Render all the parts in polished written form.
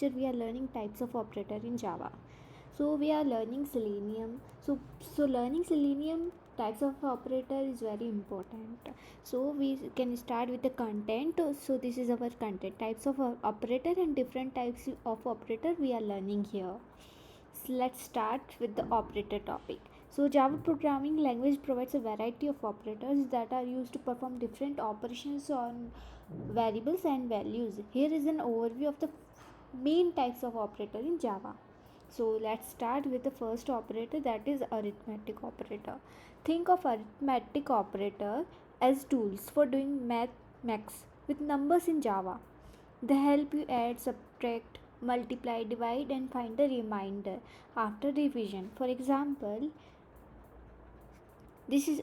We are learning types of operator in Java. So we are learning Selenium. So learning Selenium types of operator is very important. So we can start with the content. So this is our content, types of operator and different types of operator we are learning here. So let's start with the operator topic. So Java programming language provides a variety of operators that are used to perform different operations on variables and values. Here is an overview of the main types of operator in Java. So let's start with the first operator, that is arithmetic operator. Think of arithmetic operator as tools for doing maths with numbers in Java. They help you add, subtract, multiply, divide, and find a remainder after division. For example,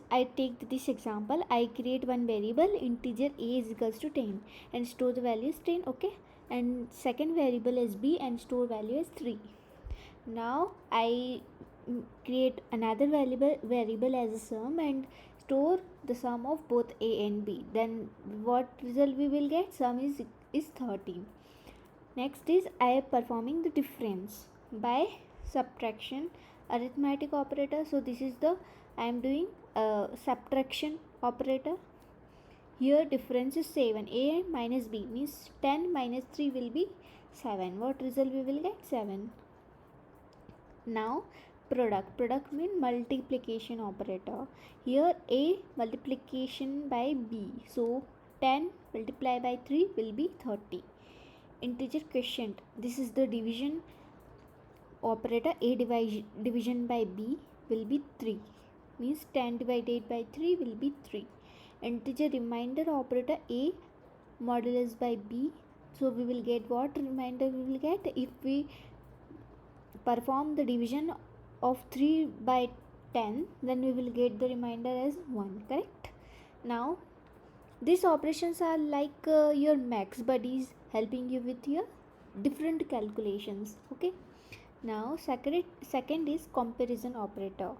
I take this example. I create one variable integer a is equals to 10 and store the value as 10. Okay, and second variable is b and store value as 3. Now I create another variable as a sum and store the sum of both a and b. Then what result we will get? Sum is 13. Next is I am performing the difference by subtraction arithmetic operator. So this is the I am doing a subtraction operator. Here difference is 7. A minus b means 10 minus 3 will be 7. What result we will get? 7. Now product mean multiplication operator. Here a multiplication by b. So 10 multiplied by 3 will be 30. Integer quotient, this is the division operator. A division by b will be 3, means 10 divided by 3 will be 3. Integer remainder operator, a modulus by b. So we will get what remainder we will get if we perform the division of 3 by 10, then we will get the remainder as 1. Correct? Now these operations are like your max buddies helping you with your different calculations. Okay. Now second is comparison operator.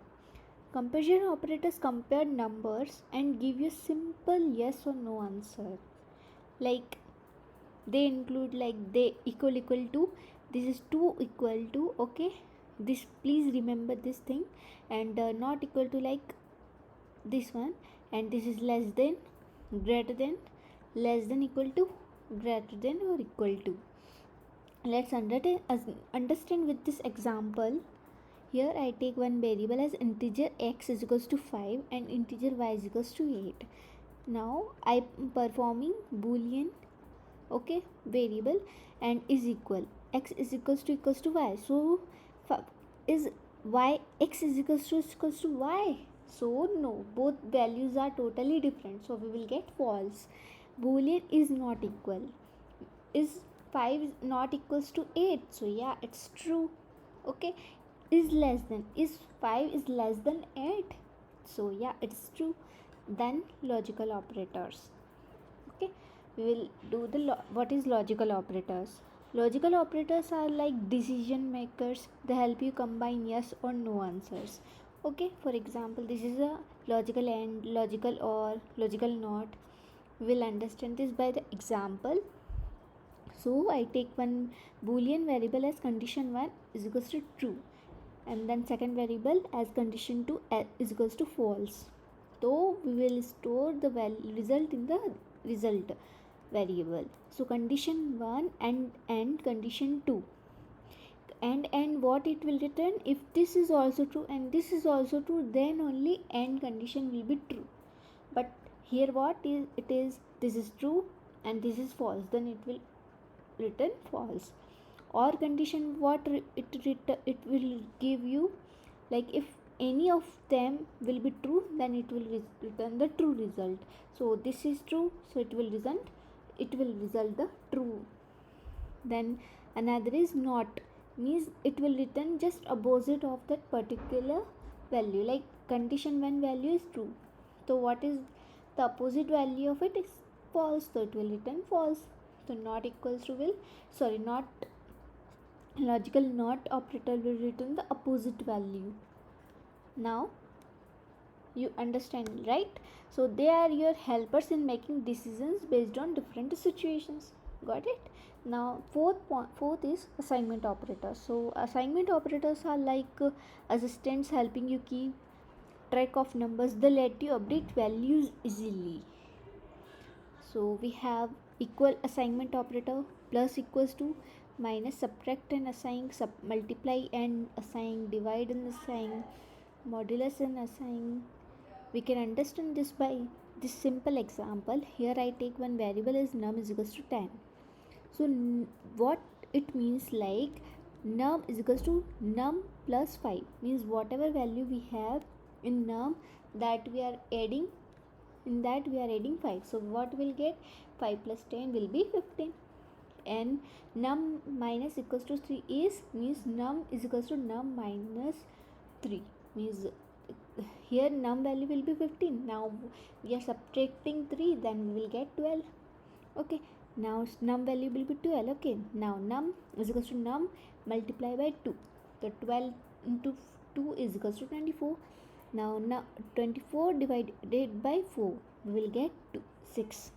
Comparison operators compare numbers and give you simple yes or no answer. Like they include like they equal to, this is 2 equal to, okay, this please remember this thing, and not equal to like this one, and this is less than, greater than, less than, equal to, greater than or equal to. Let's understand with this example. Here I take one variable as integer x is equals to 5 and integer y is equals to 8. Now I am performing boolean, okay, variable and is equal, x is equals to y. So is y, x is equals to y. So no, both values are totally different, so we will get false. Boolean is not equal, is 5 is not equals to 8, so yeah, it's true. Okay, is less than, is 5 is less than 8, so yeah, it's true. Then logical operators. Okay, we will do the what is logical operators. Logical operators are like decision makers. They help you combine yes or no answers. Okay, for example, this is a logical and, logical or, logical not. We will understand this by the example. So I take one boolean variable as condition 1 is equals to true, and then second variable as condition 2 is equals to false. So we will store the result in the result variable. So condition 1 and condition 2, and what it will return, if this is also true and this is also true, then only and condition will be true. But here what is it is, this is true and this is false, then it will return false. Or condition what it will give you, like if any of them will be true, then it will return the true result. So this is true, so it will result the true. Then another is not, means it will return just opposite of that particular value. Like condition 1 value is true, so what is the opposite value of it is false, so it will return false. So not equals to will, sorry, not logical not operator will return the opposite value. Now you understand, right? So they are your helpers in making decisions based on different situations. Got it? Now fourth is assignment operators. So assignment operators are like assistants helping you keep track of numbers. They let you update values easily. So we have equal assignment operator, plus equals to, minus subtract and assign, multiply and assign, divide and assign, modulus and assign. We can understand this by this simple example. Here I take one variable as num is equals to 10. So what it means, like num is equals to num plus 5, means whatever value we have in num, that we are adding, in that we are adding 5. So what we'll get, 5 plus 10 will be 15. And num minus equals to 3 is, means num is equals to num minus 3, means here num value will be 15. Now we are subtracting 3, then we will get 12. Okay, now num value will be 12. Okay, now num is equals to num multiply by 2. So 12 into 2 is equals to 24. Now 24 divided by 4, we will get 6.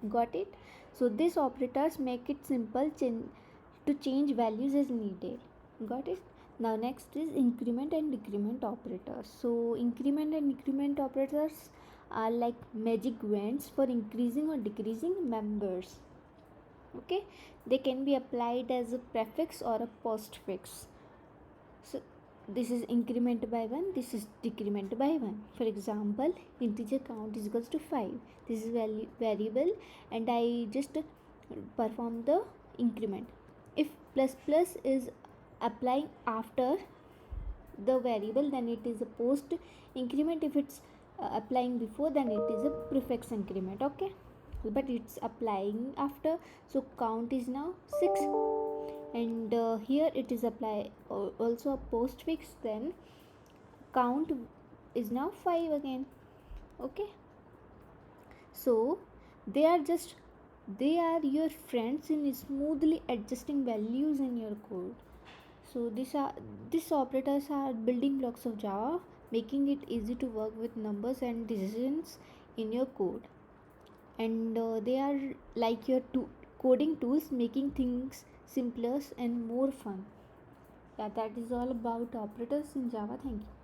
Got it? So these operators make it simple to change values as needed. Got it? Now next is increment and decrement operators. So increment and decrement operators are like magic wands for increasing or decreasing members. Okay, they can be applied as a prefix or a postfix. So this is increment by 1, this is decrement by 1. For example, integer count is equals to 5. This is variable, and I just perform the increment. If plus plus is applying after the variable, then it is a post increment. If it's applying before, then it is a prefix increment. Okay, but it's applying after, so count is now 6. And here it is apply also a postfix, then count is now 5 again. Okay, so they are your friends in smoothly adjusting values in your code. So these operators are building blocks of Java, making it easy to work with numbers and decisions in your code. And they are like your coding tools, making things simpler and more fun. Yeah, that is all about operators in Java. Thank you.